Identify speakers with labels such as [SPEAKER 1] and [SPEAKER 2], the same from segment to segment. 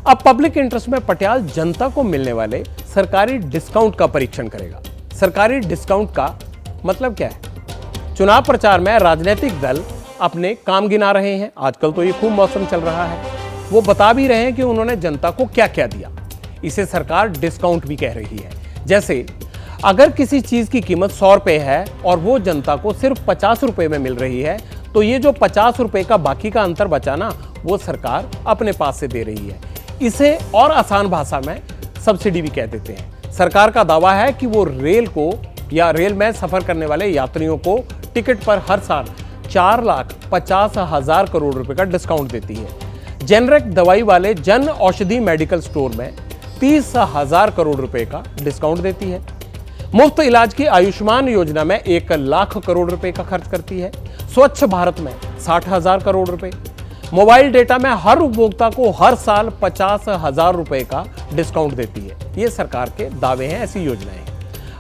[SPEAKER 1] अब public interest में पटियाल जनता को मिलने वाले सरकारी डिस्काउंट का परीक्षण करेगा। सरकारी डिस्काउंट का मतलब क्या है? चुनाव प्रचार में राजनीतिक दल अपने काम गिना रहे हैं। आजकल तो ये खूब मौसम चल रहा है। वो बता भी रहे हैं कि उन्होंने जनता को क्या क्या दिया। इसे सरकार डिस्काउंट भी कह रही है। जैसे अगर किसी चीज की कीमत 100 रुपए है और वो जनता को सिर्फ 50 रुपए में मिल रही है, तो ये जो 50 रुपए का बाकी का अंतर बचा ना, वो सरकार अपने पास से दे रही है। इसे और आसान भाषा में सब्सिडी भी कह देते हैं। सरकार का दावा है कि वो रेल को या रेल में सफर करने वाले यात्रियों को टिकट पर हर साल 4,50,000 करोड़ रुपए का डिस्काउंट देती है। जेनरिक दवाई वाले जन औषधि मेडिकल स्टोर में 30,000 करोड़ रुपए का डिस्काउंट देती है। मुफ्त इलाज की आयुष्मान योजना में 1 लाख करोड़ रुपए का खर्च करती है। स्वच्छ भारत में 60,000 करोड़ रुपए। मोबाइल डेटा में हर उपभोक्ता को हर साल 50,000 रुपए का डिस्काउंट देती है। ये सरकार के दावे हैं, ऐसी योजनाएं।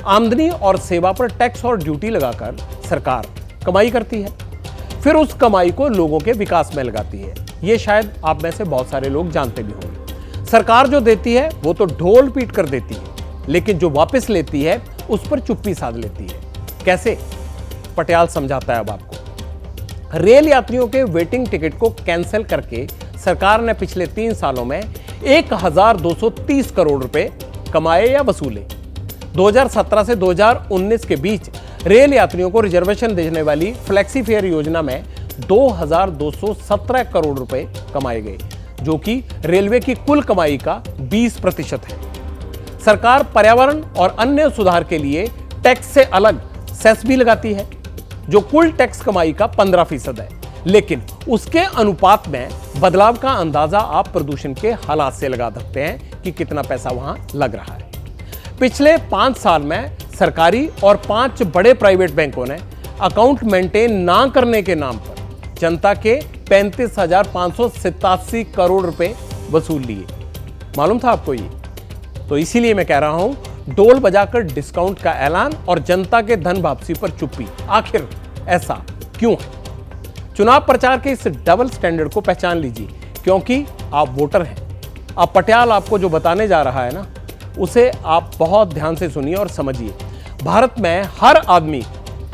[SPEAKER 1] आमदनी और सेवा पर टैक्स और ड्यूटी लगाकर सरकार कमाई करती है, फिर उस कमाई को लोगों के विकास में लगाती है। ये शायद आप में से बहुत सारे लोग जानते भी होंगे। सरकार जो देती है वो तो ढोल पीट कर देती है, लेकिन जो वापस लेती है उस पर चुप्पी साध लेती है। कैसे? पटियाल समझाता है अब आपको। रेल यात्रियों के वेटिंग टिकट को कैंसिल करके सरकार ने पिछले 3 सालों में 1,230 करोड़ रुपए कमाए या वसूले। 2017 से 2019 के बीच रेल यात्रियों को रिजर्वेशन देने वाली फ्लेक्सी फेयर योजना में 2,217 करोड़ रुपए कमाए गए, जो कि रेलवे की कुल कमाई का 20% है। सरकार पर्यावरण और अन्य सुधार के लिए टैक्स से अलग सेस भी लगाती है, जो कुल टैक्स कमाई का 15% है। लेकिन उसके अनुपात में बदलाव का अंदाजा आप प्रदूषण के हालात से लगा सकते हैं कि कितना पैसा वहां लग रहा है। पिछले 5 साल में सरकारी और 5 बड़े प्राइवेट बैंकों ने अकाउंट मेंटेन ना करने के नाम पर जनता के 35,587 करोड़ रुपए वसूल लिए। मालूम था आपको ये? तो इसीलिए मैं कह रहा हूं, डोल बजाकर डिस्काउंट का ऐलान और जनता के धन वापसी पर चुप्पी। आखिर ऐसा क्यों है? चुनाव प्रचार के इस डबल स्टैंडर्ड को पहचान लीजिए, क्योंकि आप वोटर हैं। अब पटियाल आपको जो बताने जा रहा है ना, उसे आप बहुत ध्यान से सुनिए और समझिए। भारत में हर आदमी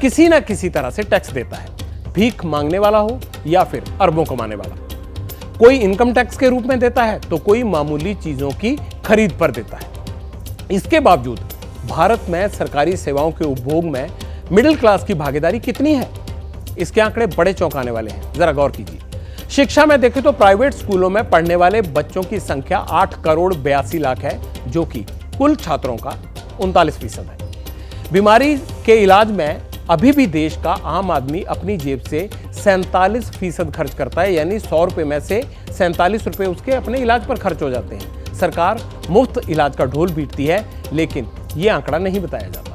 [SPEAKER 1] किसी ना किसी तरह से टैक्स देता है, भीख मांगने वाला हो या फिर अरबों कमाने वाला। कोई इनकम टैक्स के रूप में देता है तो कोई मामूली चीजों की खरीद पर देता है। इसके बावजूद भारत में सरकारी सेवाओं के उपभोग में मिडिल क्लास की भागीदारी कितनी है? इसके आंकड़े बड़े चौंकाने वाले हैं, जरा गौर कीजिए। शिक्षा में देखें तो प्राइवेट स्कूलों में पढ़ने वाले बच्चों की संख्या 8 करोड़ 82 लाख है, जो कि कुल छात्रों का 39% है। बीमारी के इलाज में अभी भी देश का आम आदमी अपनी जेब से 47% खर्च करता है, यानी 100 रुपए में से 47 रुपए उसके अपने इलाज पर खर्च हो जाते हैं। सरकार मुफ्त इलाज का ढोल पीटती है, लेकिन यह आंकड़ा नहीं बताया जाता।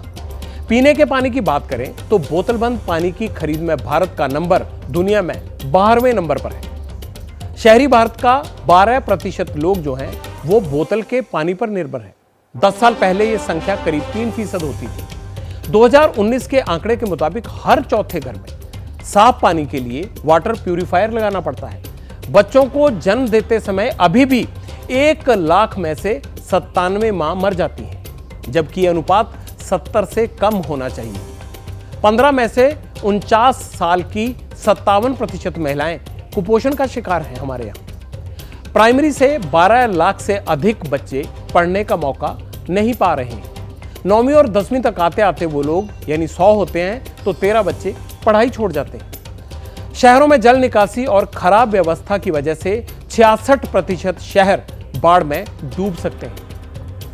[SPEAKER 1] पीने के पानी की बात करें तो बोतल बंद पानी की खरीद में भारत का नंबर दुनिया में 12वें नंबर पर है। शहरी भारत का 12% लोग जो हैं वो बोतल के पानी पर निर्भर है। 10 साल पहले यह संख्या करीब 3% होती थी। 2019 के आंकड़े के मुताबिक हर चौथे घर में साफ पानी के लिए वाटर प्यूरिफायर लगाना पड़ता है। बच्चों को जन्म देते समय अभी भी 1 लाख में से 97 मां मर जाती हैं, जबकि अनुपात 70 से कम होना चाहिए। 15 में से 49 साल की 57% महिलाएं कुपोषण का शिकार हैं हमारे यहाँ। प्राइमरी से 12 लाख से अधिक बच्चे पढ़ने का मौका नहीं पा रहे हैं। 9वीं और 10वीं तक आते आते वो लोग, यानी 100 होते हैं तो 13 बच्चे पढ़ाई छोड़ जाते हैं। शहरों में जल निकासी और खराब व्यवस्था की वजह से 66% शहर बाढ़ में डूब सकते हैं।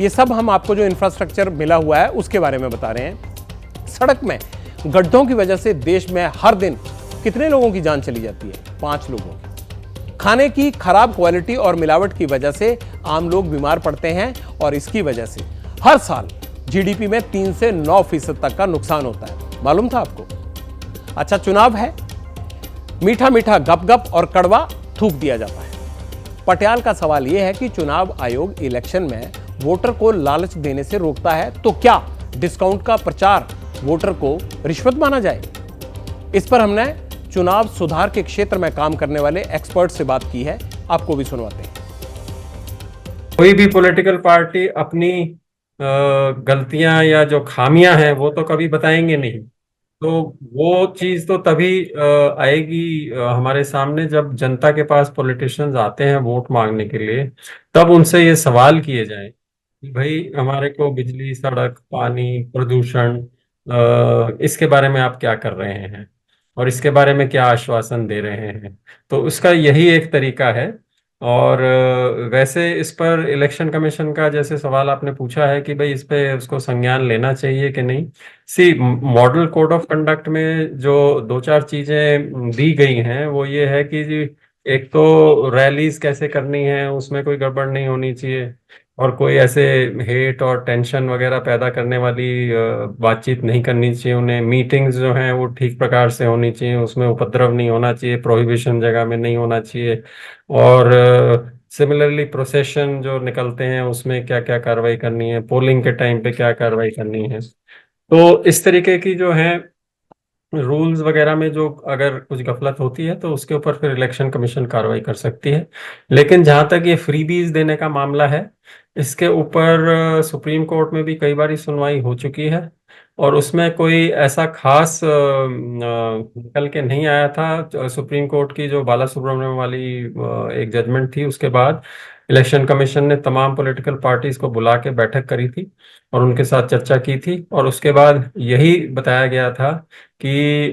[SPEAKER 1] ये सब हम आपको जो इंफ्रास्ट्रक्चर मिला हुआ है उसके बारे में बता रहे हैं। सड़क में गड्ढों की वजह से देश में हर दिन कितने लोगों की जान चली जाती है? 5 लोगों की। खाने की खराब क्वालिटी और मिलावट की वजह से आम लोग बीमार पड़ते हैं और इसकी वजह से हर साल जीडीपी में 3 से 9% तक का नुकसान होता है। मालूम था आपको? अच्छा, चुनाव है, मीठा मीठा गप गप और कड़वा थूक दिया जाता है। पटियाल का सवाल यह है कि चुनाव आयोग इलेक्शन में वोटर को लालच देने से रोकता है, तो क्या डिस्काउंट का प्रचार वोटर को रिश्वत माना जाए? इस पर हमने चुनाव सुधार के क्षेत्र में काम करने वाले एक्सपर्ट से बात की है, आपको भी सुनवाते हैं।
[SPEAKER 2] कोई भी पॉलिटिकल पार्टी अपनी गलतियां या जो खामियां हैं वो तो कभी बताएंगे नहीं। तो वो चीज तो तभी आएगी हमारे सामने जब जनता के पास पॉलिटिशियंस आते हैं वोट मांगने के लिए, तब उनसे ये सवाल किए जाएं कि भाई हमारे को बिजली, सड़क, पानी, प्रदूषण, इसके बारे में आप क्या कर रहे हैं और इसके बारे में क्या आश्वासन दे रहे हैं। तो उसका यही एक तरीका है। और वैसे इस पर इलेक्शन कमीशन का जैसे सवाल आपने पूछा है कि भाई इस पे उसको संज्ञान लेना चाहिए कि नहीं। सी, मॉडल कोड ऑफ कंडक्ट में जो दो चार चीजें दी गई हैं वो ये है कि जी, एक तो रैलीज कैसे करनी है उसमें कोई गड़बड़ नहीं होनी चाहिए, और कोई ऐसे हेट और टेंशन वगैरह पैदा करने वाली बातचीत नहीं करनी चाहिए। उन्हें मीटिंग्स जो हैं वो ठीक प्रकार से होनी चाहिए, उसमें उपद्रव नहीं होना चाहिए, प्रोहिबिशन जगह में नहीं होना चाहिए। और सिमिलरली प्रोसेशन जो निकलते हैं उसमें क्या क्या कार्रवाई करनी है, पोलिंग के टाइम पे क्या कार्रवाई करनी है। तो इस तरीके की जो है रूल्स वगैरह में जो अगर कुछ गफलत होती है तो उसके ऊपर फिर इलेक्शन कमीशन कार्रवाई कर सकती है। लेकिन जहां तक ये फ्रीबीज देने का मामला है, इसके ऊपर सुप्रीम कोर्ट में भी कई बार सुनवाई हो चुकी है, और उसमें कोई ऐसा खास निकल के नहीं आया था। सुप्रीम कोर्ट की जो बाला सुब्रमण्यम वाली एक जजमेंट थी, उसके बाद इलेक्शन कमीशन ने तमाम पॉलिटिकल पार्टीज को बुला के बैठक करी थी और उनके साथ चर्चा की थी, और उसके बाद यही बताया गया था कि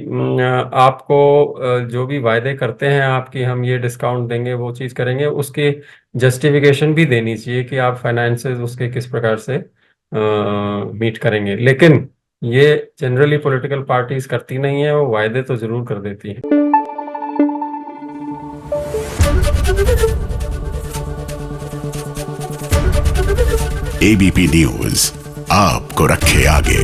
[SPEAKER 2] आपको जो भी वायदे करते हैं आपकी, हम ये डिस्काउंट देंगे, वो चीज़ करेंगे, उसकी जस्टिफिकेशन भी देनी चाहिए कि आप फाइनेंसेस उसके किस प्रकार से मीट करेंगे। लेकिन ये जनरली पॉलिटिकल पार्टीज करती नहीं है, वो वायदे तो जरूर कर देती हैं।
[SPEAKER 3] एबीपी न्यूज आपको रखे आगे।